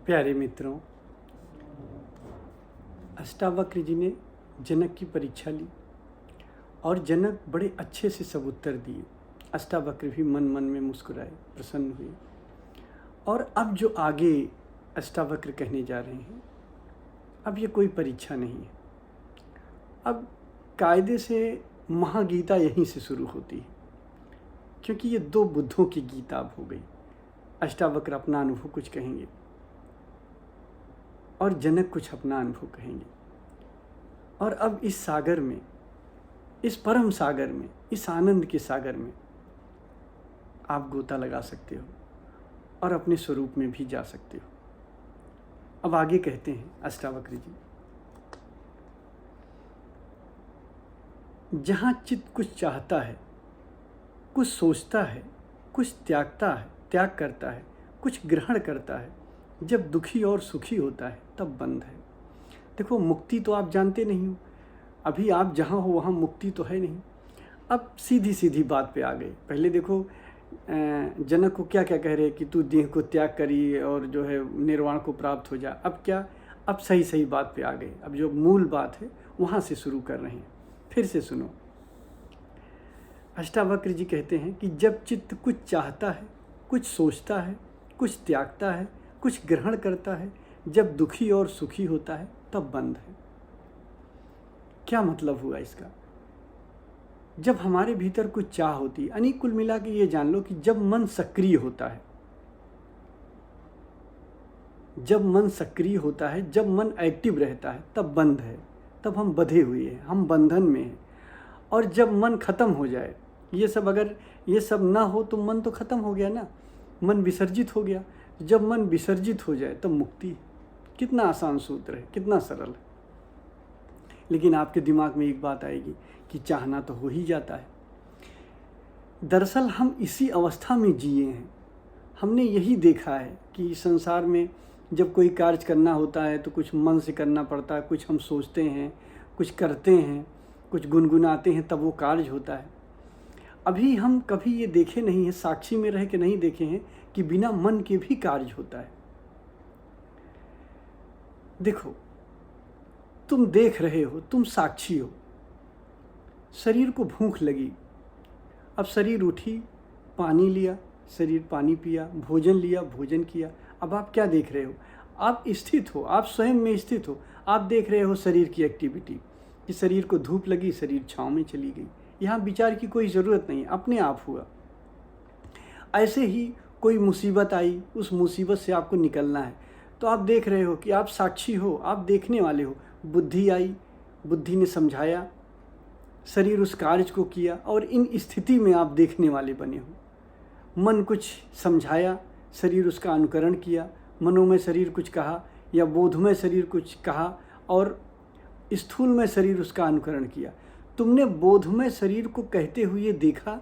प्यारे मित्रों, अष्टावक्र जी ने जनक की परीक्षा ली और जनक बड़े अच्छे से सब उत्तर दिए। अष्टावक्र भी मन मन में मुस्कुराए, प्रसन्न हुए। और अब जो आगे अष्टावक्र कहने जा रहे हैं, अब ये कोई परीक्षा नहीं है। अब कायदे से महागीता यहीं से शुरू होती है, क्योंकि ये दो बुद्धों की गीता अब हो गई। अष्टावक्र अपना अनुभव कुछ कहेंगे और जनक कुछ अपना अनुभव कहेंगे। और अब इस सागर में, इस परम सागर में, इस आनंद के सागर में आप गोता लगा सकते हो और अपने स्वरूप में भी जा सकते हो। अब आगे कहते हैं अष्टावक्र जी, जहाँ चित्त कुछ चाहता है, कुछ सोचता है, कुछ त्याग करता है, कुछ ग्रहण करता है, जब दुखी और सुखी होता है तब बंध है। देखो, मुक्ति तो आप जानते नहीं हो। अभी आप जहाँ हो वहाँ मुक्ति तो है नहीं। अब सीधी सीधी बात पे आ गए। पहले देखो, जनक को क्या क्या कह रहे कि तू देह को त्याग करी और जो है निर्वाण को प्राप्त हो जा। अब क्या, अब सही सही बात पे आ गए। अब जो मूल बात है वहाँ से शुरू कर रहे हैं। फिर से सुनो। अष्टावक्र जी कहते हैं कि जब चित्त कुछ चाहता है, कुछ सोचता है, कुछ त्यागता है, कुछ ग्रहण करता है, जब दुखी और सुखी होता है तब बंध है। क्या मतलब हुआ इसका? जब हमारे भीतर कुछ चाह होती है, यानी कुल मिला के ये जान लो कि जब मन सक्रिय होता है, जब मन सक्रिय होता है, जब मन एक्टिव रहता है तब बंध है, तब हम बंधे हुए हैं, हम बंधन में हैं। और जब मन खत्म हो जाए, ये सब अगर ये सब ना हो तो मन तो खत्म हो गया ना, मन विसर्जित हो गया। जब मन विसर्जित हो जाए तब मुक्ति है। कितना आसान सूत्र है, कितना सरल है। लेकिन आपके दिमाग में एक बात आएगी कि चाहना तो हो ही जाता है। दरअसल हम इसी अवस्था में जिए हैं। हमने यही देखा है कि संसार में जब कोई कार्य करना होता है तो कुछ मन से करना पड़ता है, कुछ हम सोचते हैं, कुछ करते हैं, कुछ गुनगुनाते हैं, तब वो कार्य होता है। अभी हम कभी ये देखे नहीं है, साक्षी में रह के नहीं देखे हैं कि बिना मन के भी कार्य होता है। देखो, तुम देख रहे हो, तुम साक्षी हो। शरीर को भूख लगी, अब शरीर उठी, पानी लिया, शरीर पानी पिया, भोजन लिया, भोजन किया। अब आप क्या देख रहे हो? आप स्थित हो, आप स्वयं में स्थित हो। आप देख रहे हो शरीर की एक्टिविटी, कि शरीर को धूप लगी, शरीर छाँव में चली गई। यहाँ विचार की कोई ज़रूरत नहीं, अपने आप हुआ। ऐसे ही कोई मुसीबत आई, उस मुसीबत से आपको निकलना है तो आप देख रहे हो कि आप साक्षी हो, आप देखने वाले हो। बुद्धि आई, बुद्धि ने समझाया, शरीर उस कार्य को किया और इन स्थिति में आप देखने वाले बने हो। मन कुछ समझाया, शरीर उसका अनुकरण किया। मनोमय शरीर कुछ कहा या बोधमय शरीर कुछ कहा और स्थूल में शरीर उसका अनुकरण किया। तुमने बोधमय शरीर को कहते हुए देखा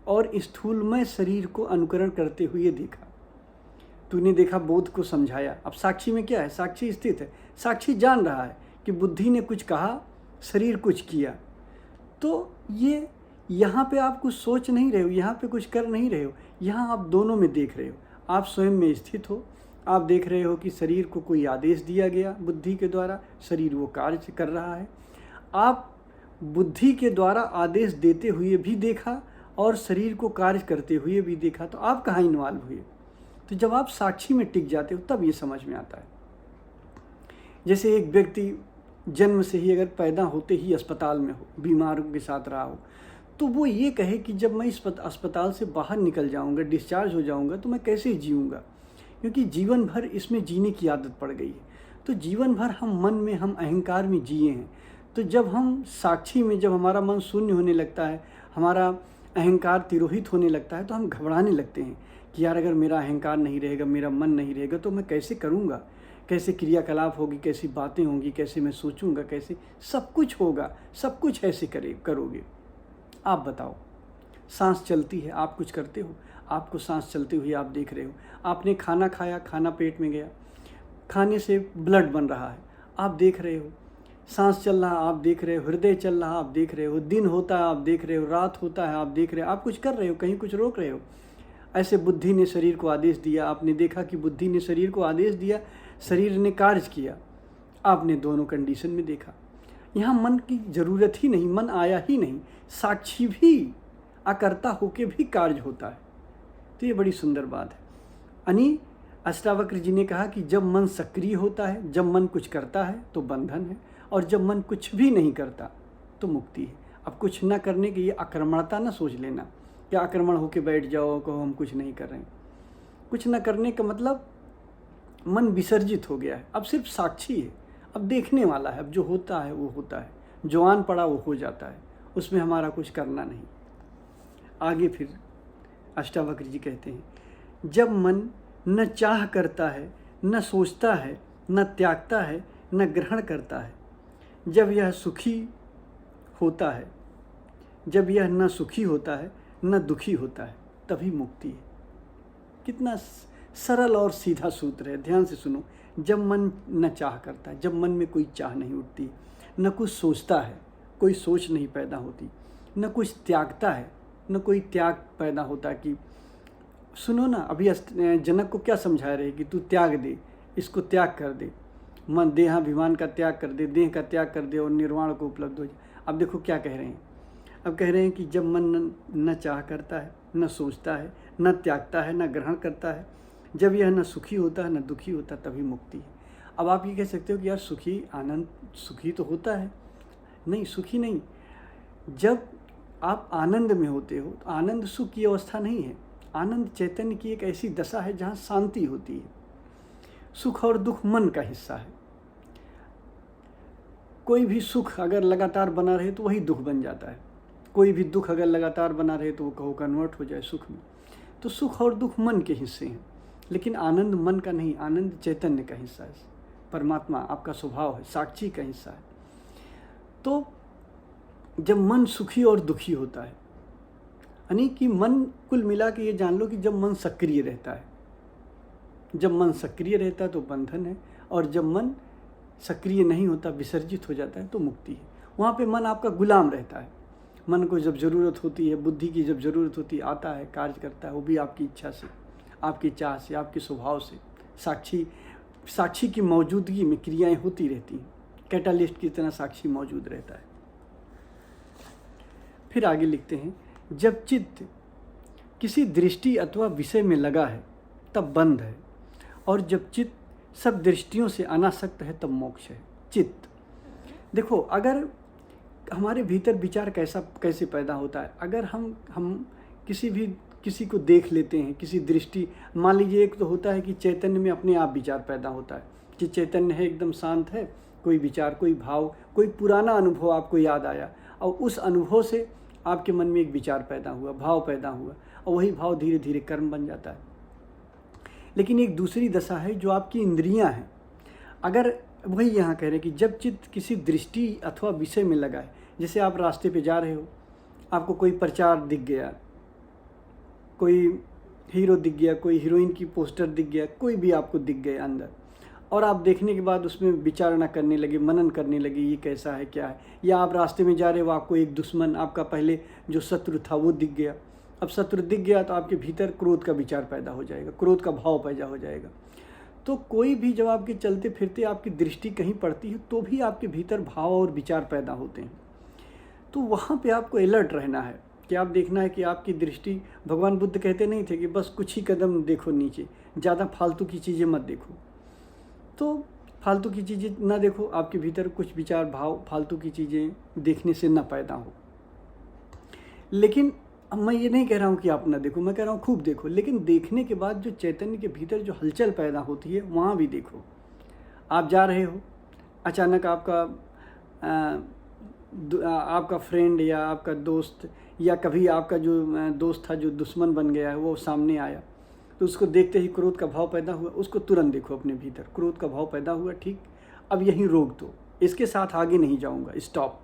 और स्थूलमय शरीर को अनुकरण करते हुए देखा। तूने देखा, बोध को समझाया। अब साक्षी में क्या है? साक्षी स्थित है, साक्षी जान रहा है कि बुद्धि ने कुछ कहा, शरीर कुछ किया। तो ये यहाँ पे आप कुछ सोच नहीं रहे हो, यहाँ पे कुछ कर नहीं रहे हो, यहाँ आप दोनों में देख रहे हो। आप स्वयं में स्थित हो, आप देख रहे हो कि शरीर को कोई आदेश दिया गया बुद्धि के द्वारा, शरीर वो कार्य कर रहा है। आप बुद्धि के द्वारा आदेश देते हुए भी देखा और शरीर को कार्य करते हुए भी देखा, तो आप कहाँ इन्वॉल्व हुए? तो जब आप साक्षी में टिक जाते हो तब ये समझ में आता है। जैसे एक व्यक्ति जन्म से ही अगर पैदा होते ही अस्पताल में हो, बीमारों के साथ रहा हो, तो वो ये कहे कि जब मैं इस अस्पताल से बाहर निकल जाऊंगा, डिस्चार्ज हो जाऊंगा, तो मैं कैसे जीऊँगा? क्योंकि जीवन भर इसमें जीने की आदत पड़ गई है। तो जीवन भर हम मन में, हम अहंकार में जिए हैं। तो जब हम साक्षी में, जब हमारा मन शून्य होने लगता है, हमारा अहंकार तिरोहित होने लगता है, तो हम घबराने लगते हैं कि यार अगर मेरा अहंकार नहीं रहेगा, मेरा मन नहीं रहेगा, तो मैं कैसे करूँगा, कैसे क्रियाकलाप होगी, कैसी बातें होंगी, कैसे मैं सोचूंगा, कैसे सब कुछ होगा, सब कुछ ऐसे करोगे। आप बताओ, सांस चलती है, आप कुछ करते हो? आपको सांस चलते हुए आप देख रहे हो। आपने खाना खाया, खाना पेट में गया, खाने से ब्लड बन रहा है, आप देख रहे हो। सांस चल रहा, आप देख रहे हो। हृदय चल रहा, आप देख रहे हो। दिन होता है, आप देख रहे हो। रात होता है, आप देख रहे हो। आप कुछ कर रहे हो, कहीं कुछ रोक रहे हो। ऐसे बुद्धि ने शरीर को आदेश दिया, आपने देखा कि बुद्धि ने शरीर को आदेश दिया, शरीर ने कार्य किया, आपने दोनों कंडीशन में देखा। यहाँ मन की ज़रूरत ही नहीं, मन आया ही नहीं, साक्षी भी अकर्ता होके भी कार्य होता है। तो ये बड़ी सुंदर बात है। यानी अष्टावक्र जी ने कहा कि जब मन सक्रिय होता है, जब मन कुछ करता है तो बंधन है, और जब मन कुछ भी नहीं करता तो मुक्ति है। अब कुछ ना करने की ये आक्रमणता ना सोच लेना कि आक्रमण होके बैठ जाओ, कहो हम कुछ नहीं कर रहे हैं। कुछ ना करने का मतलब मन विसर्जित हो गया है, अब सिर्फ साक्षी है, अब देखने वाला है, अब जो होता है वो होता है, जो आन पड़ा वो हो जाता है, उसमें हमारा कुछ करना नहीं। आगे फिर अष्टावक्र जी कहते हैं, जब मन न चाह करता है, न सोचता है, न त्यागता है, न ग्रहण करता है, जब यह सुखी होता है, जब यह न सुखी होता है न दुखी होता है, तभी मुक्ति है। कितना सरल और सीधा सूत्र है, ध्यान से सुनो। जब मन न चाह करता है, जब मन में कोई चाह नहीं उठती, न कुछ सोचता है, कोई सोच नहीं पैदा होती, न कुछ त्यागता है, न कोई त्याग पैदा होता कि सुनो ना, अभी जनक को क्या समझा रहे कि तू त्याग दे, इसको त्याग कर दे, मन देहाभिमान का त्याग कर दे, देह का त्याग कर दे और निर्वाण को उपलब्ध हो जाए। अब देखो क्या कह रहे हैं, अब कह रहे हैं कि जब मन न चाह करता है, न सोचता है, न त्यागता है, न ग्रहण करता है, जब यह न सुखी होता है न दुखी होता, तभी मुक्ति है। अब आप ये कह सकते हो कि यार सुखी आनंद, सुखी तो होता है, नहीं सुखी नहीं। जब आप आनंद में होते हो तो आनंद सुख की अवस्था नहीं है, आनंद चैतन्य की एक ऐसी दशा है जहाँ शांति होती है। सुख और दुख मन का हिस्सा है। कोई भी सुख अगर लगातार बना रहे तो वही दुख बन जाता है, कोई भी दुख अगर लगातार बना रहे तो वो कहो कन्वर्ट हो जाए सुख में। तो सुख और दुख मन के हिस्से हैं, लेकिन आनंद मन का नहीं, आनंद चैतन्य का हिस्सा है, परमात्मा आपका स्वभाव है, साक्षी का हिस्सा है। तो जब मन सुखी और दुखी होता है, यानी कि मन, कुल मिला के ये जान लो कि जब मन सक्रिय रहता है, जब मन सक्रिय रहता है तो बंधन है, और जब मन सक्रिय नहीं होता, विसर्जित हो जाता है, तो मुक्ति है। वहाँ पे मन आपका गुलाम रहता है। मन को जब ज़रूरत होती है, बुद्धि की जब ज़रूरत होती है, आता है, कार्य करता है, वो भी आपकी इच्छा से, आपकी चाह से, आपके स्वभाव से। साक्षी की मौजूदगी में क्रियाएं होती रहती हैं, कैटालिस्ट की तरह साक्षी मौजूद रहता है। फिर आगे लिखते हैं, जब चित्त किसी दृष्टि अथवा विषय में लगा है तब बंध है, और जब चित्त सब दृष्टियों से अनासक्त है तब मोक्ष है। चित्त, देखो अगर हमारे भीतर विचार कैसे पैदा होता है, अगर हम किसी को देख लेते हैं, किसी दृष्टि, मान लीजिए एक तो होता है कि चैतन्य में अपने आप विचार पैदा होता है कि चैतन्य है, एकदम शांत है, कोई विचार, कोई भाव, कोई पुराना अनुभव आपको याद आया, और उस अनुभव से आपके मन में एक विचार पैदा हुआ, भाव पैदा हुआ, और वही भाव धीरे धीरे कर्म बन जाता है। लेकिन एक दूसरी दशा है जो आपकी इंद्रियां हैं, अगर वही यहाँ कह रहे हैं कि जब चित्त किसी दृष्टि अथवा विषय में लगा है, जैसे आप रास्ते पे जा रहे हो, आपको कोई प्रचार दिख गया, कोई हीरो दिख गया, कोई हीरोइन की पोस्टर दिख गया, कोई भी आपको दिख गया अंदर, और आप देखने के बाद उसमें विचारणा करने लगे, मनन करने लगे, ये कैसा है, क्या है। या आप रास्ते में जा रहे हो, आपको एक दुश्मन, आपका पहले जो शत्रु था वो दिख गया। अब शत्रु दिख गया तो आपके भीतर क्रोध का विचार पैदा हो जाएगा, क्रोध का भाव पैदा हो जाएगा। तो कोई भी जब आपके चलते फिरते आपकी दृष्टि कहीं पड़ती है तो भी आपके भीतर भाव और विचार पैदा होते हैं। तो वहाँ पे आपको अलर्ट रहना है कि आप देखना है कि आपकी दृष्टि, भगवान बुद्ध कहते नहीं थे कि बस कुछ ही कदम देखो नीचे, ज़्यादा फालतू की चीज़ें मत देखो। तो फालतू की चीज़ें ना देखो, आपके भीतर कुछ विचार भाव फालतू की चीज़ें देखने से ना पैदा हो। लेकिन अब मैं ये नहीं कह रहा हूँ कि आप ना देखो, मैं कह रहा हूँ खूब देखो, लेकिन देखने के बाद जो चैतन्य के भीतर जो हलचल पैदा होती है वहाँ भी देखो। आप जा रहे हो, अचानक आपका फ्रेंड या आपका दोस्त या कभी आपका जो दोस्त था जो दुश्मन बन गया है वो सामने आया, तो उसको देखते ही क्रोध का भाव पैदा हुआ, उसको तुरंत देखो अपने भीतर, क्रोध का भाव पैदा हुआ, ठीक, अब यहीं रोक दो, इसके साथ आगे नहीं जाऊँगा, स्टॉप।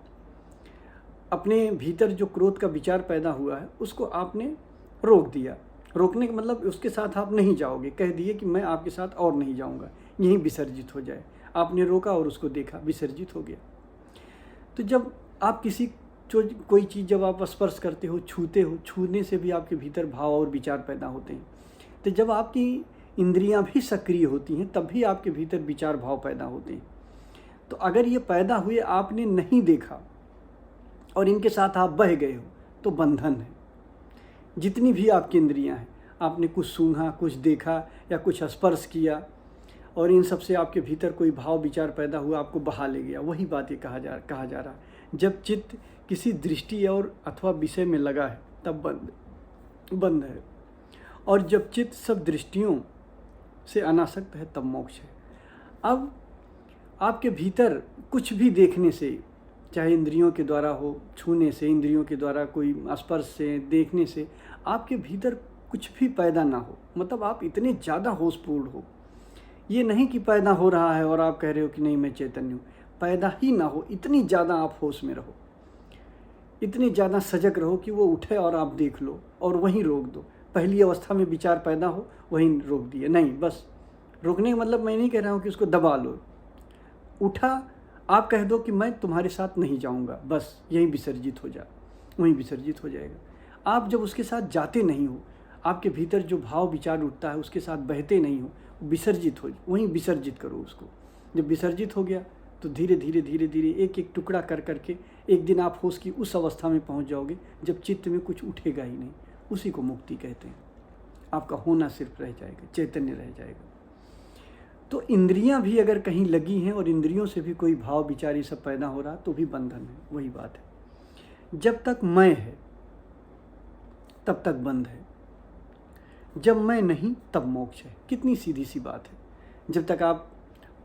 अपने भीतर जो क्रोध का विचार पैदा हुआ है उसको आपने रोक दिया। रोकने का मतलब उसके साथ आप नहीं जाओगे, कह दिए कि मैं आपके साथ और नहीं जाऊंगा, यहीं विसर्जित हो जाए। आपने रोका और उसको देखा, विसर्जित हो गया। तो जब आप किसी जो कोई चीज़ जब आप स्पर्श करते हो, छूते हो, छूने से भी आपके भीतर भाव और विचार पैदा होते हैं। तो जब आपकी इंद्रियां भी सक्रिय होती हैं तब भी आपके भीतर विचार भाव पैदा होते हैं। तो अगर ये पैदा हुए आपने नहीं देखा और इनके साथ आप बह गए हो तो बंधन है। जितनी भी आपकी इंद्रियां हैं, आपने कुछ सूंघा, कुछ देखा या कुछ स्पर्श किया और इन सब से आपके भीतर कोई भाव विचार पैदा हुआ, आपको बहा ले गया, वही बात ये कहा जा रहा है। जब चित्त किसी दृष्टि और अथवा विषय में लगा है तब बंद है, और जब चित्त सब दृष्टियों से अनासक्त है तब मोक्ष है। अब आपके भीतर कुछ भी देखने से, चाहे इंद्रियों के द्वारा हो, छूने से, इंद्रियों के द्वारा कोई स्पर्श से, देखने से, आपके भीतर कुछ भी पैदा ना हो, मतलब आप इतने ज़्यादा होशपूर्ण हो। ये नहीं कि पैदा हो रहा है और आप कह रहे हो कि नहीं मैं चैतन्य हूँ, पैदा ही ना हो, इतनी ज़्यादा आप होश में रहो, इतने ज़्यादा सजग रहो कि वो उठे और आप देख लो और वहीं रोक दो। पहली अवस्था में विचार पैदा हो वहीं रोक दिए, नहीं, बस रोकने का मतलब मैं नहीं कह रहा हूँ कि उसको दबा लो। उठा, आप कह दो कि मैं तुम्हारे साथ नहीं जाऊँगा, बस यहीं विसर्जित हो जा, वहीं विसर्जित हो जाएगा। आप जब उसके साथ जाते नहीं हो, आपके भीतर जो भाव विचार उठता है उसके साथ बहते नहीं हो, विसर्जित हो, वहीं विसर्जित करो उसको। जब विसर्जित हो गया तो धीरे धीरे एक एक टुकड़ा कर करके एक दिन आप होश की उस अवस्था में पहुंच जाओगे जब चित्त में कुछ उठेगा ही नहीं। उसी को मुक्ति कहते हैं। आपका होना सिर्फ रह जाएगा, चैतन्य रह जाएगा। तो इंद्रियां भी अगर कहीं लगी हैं और इंद्रियों से भी कोई भाव विचार ये सब पैदा हो रहा तो भी बंधन है। वही बात है, जब तक मैं है तब तक बंध है, जब मैं नहीं तब मोक्ष है। कितनी सीधी सी बात है। जब तक आप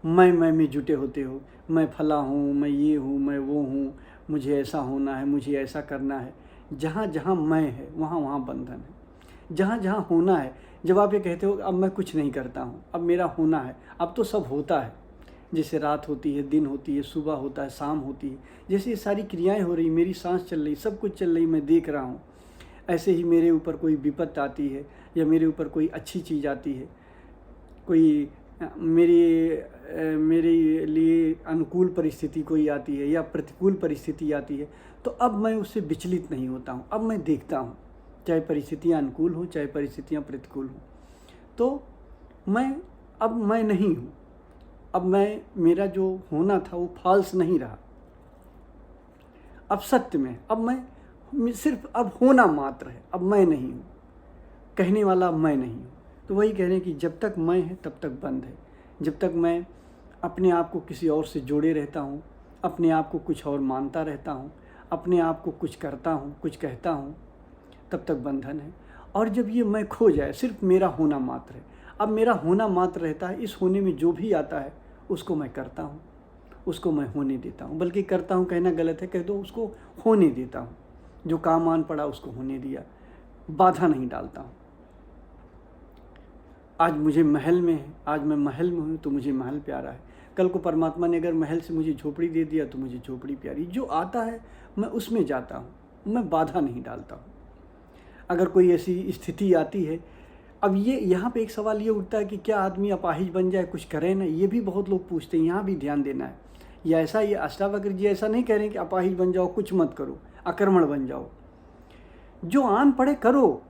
मैं में जुटे होते हो, मैं फला हूँ, मैं ये हूँ, मैं वो हूँ, मुझे ऐसा होना है, मुझे ऐसा करना है, जहाँ जहाँ मैं है वहाँ वहाँ बंधन है। जहाँ जहाँ होना है, जब आप ये कहते हो अब मैं कुछ नहीं करता हूँ, अब मेरा होना है, अब तो सब होता है, जैसे रात होती है, दिन होती है, सुबह होता है, शाम होती है, जैसे ये सारी क्रियाएं हो रही, मेरी सांस चल रही, सब कुछ चल रही, मैं देख रहा हूँ। ऐसे ही मेरे ऊपर कोई विपत्ति आती है या मेरे ऊपर कोई अच्छी चीज़ आती है, कोई मेरे लिए अनुकूल परिस्थिति कोई आती है या प्रतिकूल परिस्थिति आती है, तो अब मैं उससे विचलित नहीं होता हूँ। अब मैं देखता हूँ, चाहे परिस्थितियाँ अनुकूल हो चाहे परिस्थितियाँ प्रतिकूल हो, तो अब मैं नहीं हूँ। अब मेरा जो होना था वो फॉल्स नहीं रहा, अब सत्य में, अब मैं सिर्फ अब होना मात्र है, अब मैं नहीं हूँ, कहने वाला मैं नहीं हूँ। तो वही कह रहे हैं कि जब तक मैं है तब तक बंद है। जब तक मैं अपने आप को किसी और से जोड़े रहता हूँ, अपने आप को कुछ और मानता रहता हूँ, अपने आप को कुछ करता हूँ, कुछ कहता हूँ, तब तक बंधन है। और जब ये मैं खो जाए, सिर्फ मेरा होना मात्र है, अब मेरा होना मात्र रहता है, इस होने में जो भी आता है उसको मैं करता हूँ, उसको मैं होने देता हूँ। बल्कि करता हूँ कहना गलत है, कह दो उसको होने देता हूँ। जो काम आन पड़ा उसको होने दिया, बाधा नहीं डालता हूँ। आज मुझे महल में है, आज मैं महल में हूँ तो मुझे महल प्यारा है। कल को परमात्मा ने अगर महल से मुझे झोपड़ी दे दिया तो मुझे झोपड़ी प्यारी। जो आता है मैं उसमें जाता हूँ, मैं बाधा नहीं डालता हूँ। अगर कोई ऐसी स्थिति आती है, अब ये यहाँ पे एक सवाल ये उठता है कि क्या आदमी अपाहिज बन जाए, कुछ करे ना? ये भी बहुत लोग पूछते हैं, यहाँ भी ध्यान देना है। या ऐसा, ये अष्टावक्र जी ऐसा नहीं कह रहे कि अपाहिज बन जाओ, कुछ मत करो, आक्रमण बन जाओ। जो आन पड़े करो,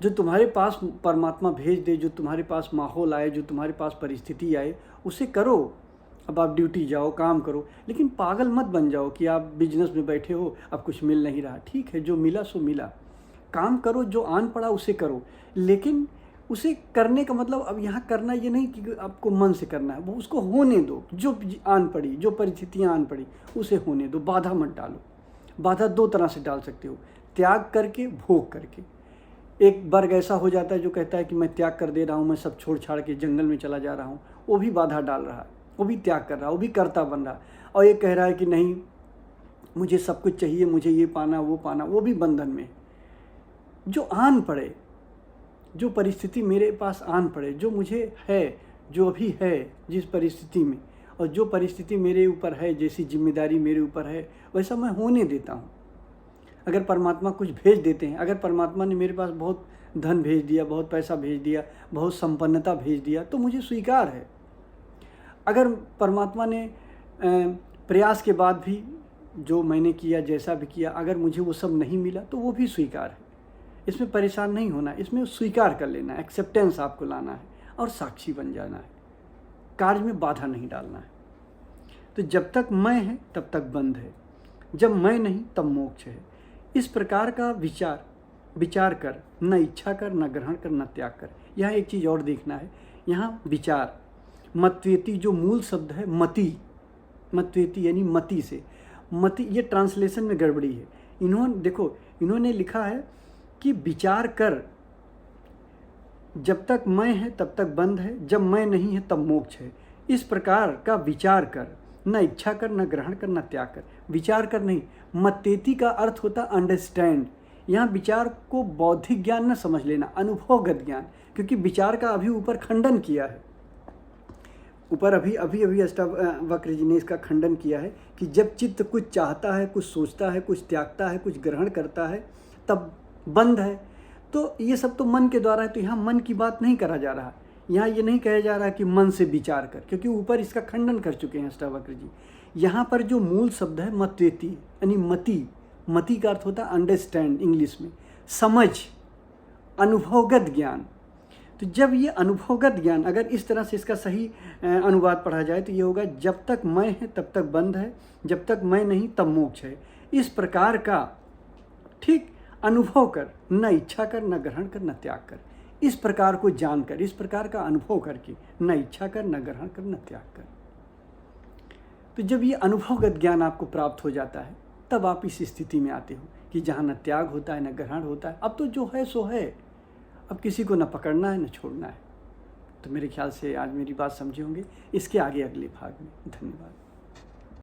जो तुम्हारे पास परमात्मा भेज दे, जो तुम्हारे पास माहौल आए, जो तुम्हारे पास परिस्थिति आए, उसे करो। अब आप ड्यूटी जाओ, काम करो, लेकिन पागल मत बन जाओ कि आप बिजनेस में बैठे हो, अब कुछ मिल नहीं रहा। ठीक है, जो मिला सो मिला, काम करो, जो आन पड़ा उसे करो, लेकिन उसे करने का मतलब अब यहाँ करना ये नहीं कि आपको मन से करना है, वो उसको होने दो। जो आन पड़ी, जो परिस्थितियाँ आन पड़ी, उसे होने दो, बाधा मत डालो। बाधा दो तरह से डाल सकते हो, त्याग करके, भोग करके। एक वर्ग ऐसा हो जाता है जो कहता है कि मैं त्याग कर दे रहा हूँ, मैं सब छोड़ छाड़ के जंगल में चला जा रहा हूँ, वो भी बाधा डाल रहा है, वो भी त्याग कर रहा है, वो भी कर्ता बन रहा है। और ये कह रहा है कि नहीं मुझे सब कुछ चाहिए, मुझे ये पाना वो पाना, वो भी बंधन में। जो आन पड़े, जो परिस्थिति मेरे पास आन पड़े, जो मुझे है, जो अभी है जिस परिस्थिति में, और जो परिस्थिति मेरे ऊपर है, जैसी जिम्मेदारी मेरे ऊपर है, वैसा मैं होने देता हूँ। अगर परमात्मा कुछ भेज देते हैं, अगर परमात्मा ने मेरे पास बहुत धन भेज दिया, बहुत पैसा भेज दिया, बहुत संपन्नता भेज दिया, तो मुझे स्वीकार है। अगर परमात्मा ने प्रयास के बाद भी जो मैंने किया, जैसा भी किया, अगर मुझे वो सब नहीं मिला तो वो भी स्वीकार है। इसमें परेशान नहीं होना, इसमें स्वीकार कर लेना, एक्सेप्टेंस आपको लाना है और साक्षी बन जाना है। कार्य में बाधा नहीं डालना है। तो जब तक मैं है तब तक बंध है, जब मैं नहीं तब मोक्ष है। इस प्रकार का विचार कर, न इच्छा कर, न ग्रहण कर, न त्याग कर। यहाँ एक चीज़ और देखना है, यहाँ विचार, मत्वेति जो मूल शब्द है मति, मत्वेति यानी मति से, मति, ये ट्रांसलेशन में गड़बड़ी है। इन्होंने लिखा है कि विचार कर, जब तक मैं है तब तक बंध है, जब मैं नहीं है तब मोक्ष है। इस प्रकार का विचार कर, न इच्छा कर, न ग्रहण कर, न त्याग कर। विचार कर नहीं, मत्तेति का अर्थ होता अंडरस्टैंड। यहाँ विचार को बौद्धिक ज्ञान न समझ लेना, अनुभवगत ज्ञान, क्योंकि विचार का अभी ऊपर खंडन किया है। ऊपर अभी अष्टावक्र जी ने इसका खंडन किया है कि जब चित्त कुछ चाहता है, कुछ सोचता है, कुछ त्यागता है, कुछ ग्रहण करता है, तब बंध है। तो ये सब तो मन के द्वारा है। तो यहाँ मन की बात नहीं करा जा रहा, यहाँ ये नहीं कहा जा रहा कि मन से विचार कर, क्योंकि ऊपर इसका खंडन कर चुके हैं अष्टावक्र जी। यहाँ पर जो मूल शब्द है मत्वेति यानी मति, मति का अर्थ होता है अंडरस्टैंड, इंग्लिश में समझ, अनुभवगत ज्ञान। तो जब ये अनुभवगत ज्ञान, अगर इस तरह से इसका सही अनुवाद पढ़ा जाए तो ये होगा, जब तक मैं है तब तक बंध है, जब तक मैं नहीं तब मोक्ष है। इस प्रकार का ठीक अनुभव कर, न इच्छा कर, न ग्रहण कर, न त्याग कर। इस प्रकार को जानकर, इस प्रकार का अनुभव करके, न इच्छा कर, न ग्रहण कर, न त्याग कर। तो जब ये अनुभवगत ज्ञान आपको प्राप्त हो जाता है, तब आप इस स्थिति में आते हो कि जहाँ न त्याग होता है, न ग्रहण होता है। अब तो जो है सो है, अब किसी को न पकड़ना है, न छोड़ना है। तो मेरे ख्याल से आज मेरी बात समझे होंगे। इसके आगे अगले भाग में। धन्यवाद।